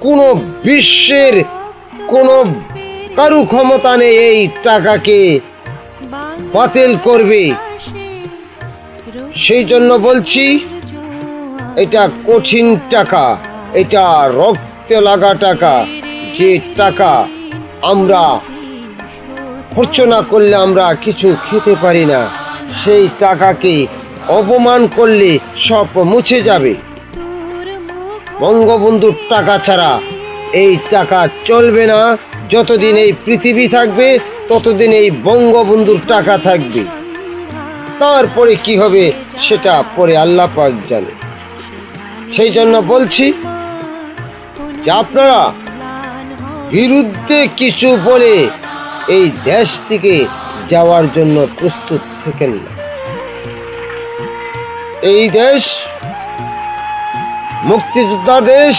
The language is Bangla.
কোনো বিশ্বের কোনো কারু ক্ষমতা নেই এই টাকাকে বাতিল করবে। সেই জন্য বলছি, এটা কঠিন টাকা, এটা রক্তে লাগা টাকা। যে টাকা আমরা খরচ না করলে আমরা কিছু খেতে পারি না, সেই টাকাকে অপমান করলে সব মুছে যাবে। বঙ্গবন্ধুর টাকা ছাড়া এই টাকা চলবে না। যতদিন এই পৃথিবী থাকবে ততদিন এই বঙ্গবন্ধুর টাকা থাকবে। তারপরে কি হবে সেটা পরে আল্লাহ পাক জানে। সেই জন্য বলছি যে আপনারা বিরুদ্ধে কিছু বলে এই দেশ থেকে যাওয়ার জন্য প্রস্তুত থাকেন না। এই দেশ মুক্তিযোদ্ধার দেশ।